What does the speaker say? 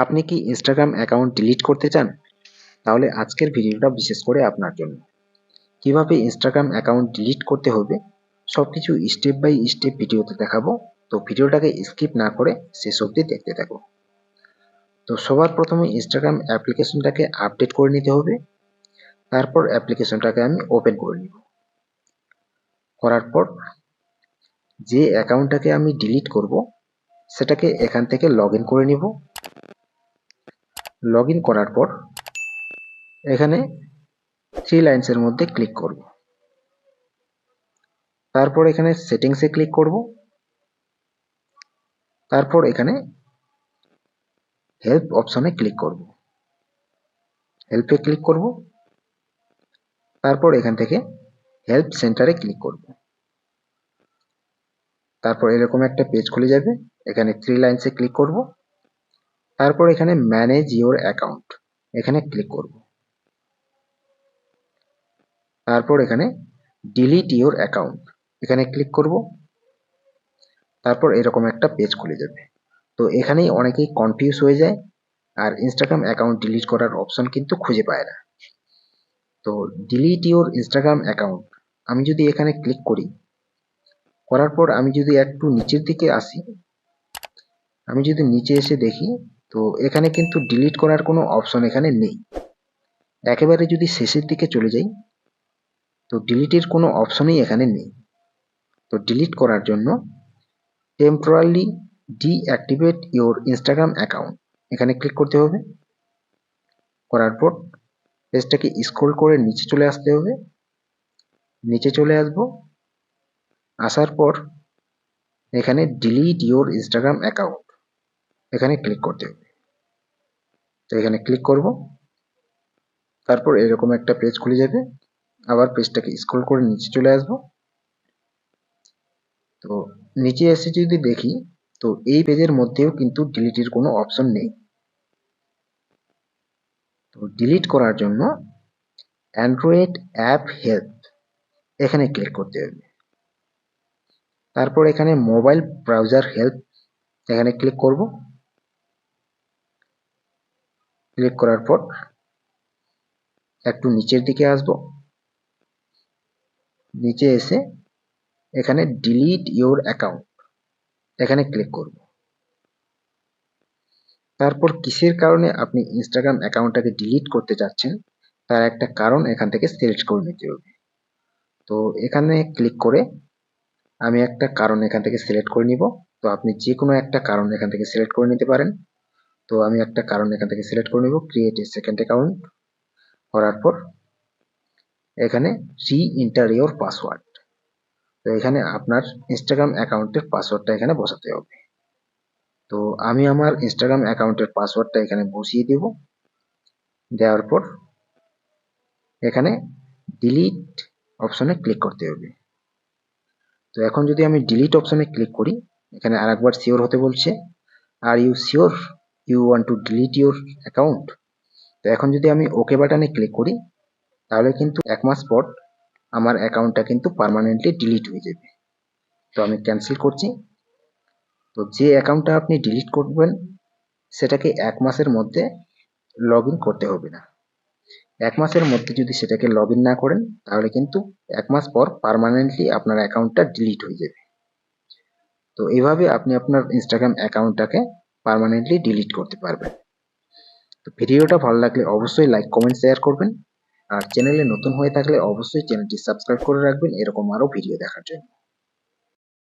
আপনি কি Instagram account delete করতে চান? তাহলে আজকের ভিডিওটা বিশেষ করে আপনার জন্য। কিভাবে ইনস্টাগ্রাম অ্যাকাউন্ট ডিলিট করতে হবে সবকিছু স্টেপ বাই স্টেপ ভিডিওতে দেখাবো। তো ভিডিওটাকে স্কিপ না করে শেষ অবধি দেখতে থাকো। তো সবার প্রথমে ইনস্টাগ্রাম অ্যাপ্লিকেশনটাকে আপডেট করে নিতে হবে। তারপর অ্যাপ্লিকেশনটাকে আমি ওপেন করে নিব। করার পর যে অ্যাকাউন্টটাকে আমি ডিলিট করব সেটাকে এখান থেকে লগ ইন করে নিব। লগ ইন করার পর এখানে থ্রি লাইন্সের মধ্যে ক্লিক করব। তারপর এখানে সেটিংসে ক্লিক করব। তারপর এখানে হেল্প অপশনে ক্লিক করব। হেল্পে ক্লিক করব। তারপর এখান থেকে হেল্প সেন্টারে ক্লিক করব। তারপর এরকম একটা পেজ খুলে যাবে। এখানে থ্রি লাইন্সে ক্লিক করব। তারপর এখানে ম্যানেজ ইওর অ্যাকাউন্ট এখানে ক্লিক করব। তারপর এখানে ডিলিট ইওর অ্যাকাউন্ট এখানে ক্লিক করব। তারপর এরকম একটা পেজ খুলে যাবে। তো এখানেই অনেকেই কনফিউজ হয়ে যায় আর ইনস্টাগ্রাম অ্যাকাউন্ট ডিলিট করার অপশন কিন্তু খুঁজে পায় না। তো ডিলিট ইওর ইনস্টাগ্রাম অ্যাকাউন্ট আমি যদি এখানে ক্লিক করি, করার পর আমি যদি একটু নিচের দিকে আসি, আমি যদি নিচে এসে দেখি তো এখানে কিন্তু ডিলিট করার কোনো অপশন এখানে নেই। একেবারে যদি শেষের দিকে চলে যাই তো ডিলিটের কোনো অপশনই এখানে নেই। তো ডিলিট করার জন্য temporary deactivate your Instagram account এখানে ক্লিক করতে হবে। করার পর পেজটাকে স্ক্রল করে নিচে চলে আসতে হবে। নিচে চলে আসবো। আসার পর এখানে ডিলিট ইওর ইনস্টাগ্রাম অ্যাকাউন্ট এখানে ক্লিক করতে হবে। তো এখানে ক্লিক করব। তারপর এরকম একটা পেজ খুলে যাবে। আবার পেজটাকে স্ক্রল করে নিচে চলে আসব। তো নিচে এসে যদি দেখি তো এই পেজের মধ্যেও কিন্তু ডিলিটের কোনো অপশন নেই। তো ডিলিট করার জন্য অ্যান্ড্রয়েড অ্যাপ হেল্প এখানে ক্লিক করতে হবে। তারপর এখানে মোবাইল ব্রাউজার হেল্প এখানে ক্লিক করব। ক্লিক করার পর একটু নিচের দিকে আসব। নিচে এসে এখানে ডিলিট ইওর অ্যাকাউন্ট এখানে ক্লিক করব। তারপর কিসের কারণে আপনি ইনস্টাগ্রাম অ্যাকাউন্টটাকে ডিলিট করতে চাচ্ছেন তার একটা কারণ এখান থেকে সিলেক্ট করে নিতে হবে। তো এখানে ক্লিক করে আমি একটা কারণ এখান থেকে সিলেক্ট করে নিব। তো আপনি যে কোনো একটা কারণ এখান থেকে সিলেক্ট করে নিতে পারেন। তো আমি একটা কারণ এখান থেকে সিলেক্ট করে নিব, ক্রিয়েট এ সেকেন্ড অ্যাকাউন্ট। করার পর এখানে রি এন্টার ইওর পাসওয়ার্ড। তো এখানে আপনার ইনস্টাগ্রাম অ্যাকাউন্টের পাসওয়ার্ডটা এখানে বসাতে হবে। তো আমি আমার ইনস্টাগ্রাম অ্যাকাউন্টের পাসওয়ার্ডটা এখানে বসিয়ে দেব। দেওয়ার পর এখানে ডিলিট অপশনে ক্লিক করতে হবে। তো এখন যদি আমি ডিলিট অপশনে ক্লিক করি, এখানে আরেকবার শিওর হতে বলছে, are you sure you want to delete your account. তো এখন যদি আমি ওকে বাটনে ক্লিক করি তাহলে কিন্তু 1 মাস পর আমার অ্যাকাউন্টটা কিন্তু পার্মানেন্টলি ডিলিট হয়ে যাবে। তো আমি ক্যান্সেল করছি। তো যে অ্যাকাউন্টটা আপনি ডিলিট করবেন সেটাকে 1 মাসের মধ্যে লগ ইন করতে হবে না। 1 মাসের মধ্যে যদি সেটাকে লগ ইন না করেন তাহলে কিন্তু 1 মাস পর পার্মানেন্টলি আপনার অ্যাকাউন্টটা ডিলিট হয়ে যাবে। তো এইভাবে আপনি আপনার ইনস্টাগ্রাম অ্যাকাউন্টটাকে পার্মানেন্টলি ডিলিট করতে পারবেন। তো ভিডিওটা ভালো লাগলে অবশ্যই লাইক কমেন্ট শেয়ার করবেন আর চ্যানেলে নতুন হয়ে থাকলে অবশ্যই চ্যানেলটি সাবস্ক্রাইব করে রাখবেন এরকম আরও ভিডিও দেখার জন্য।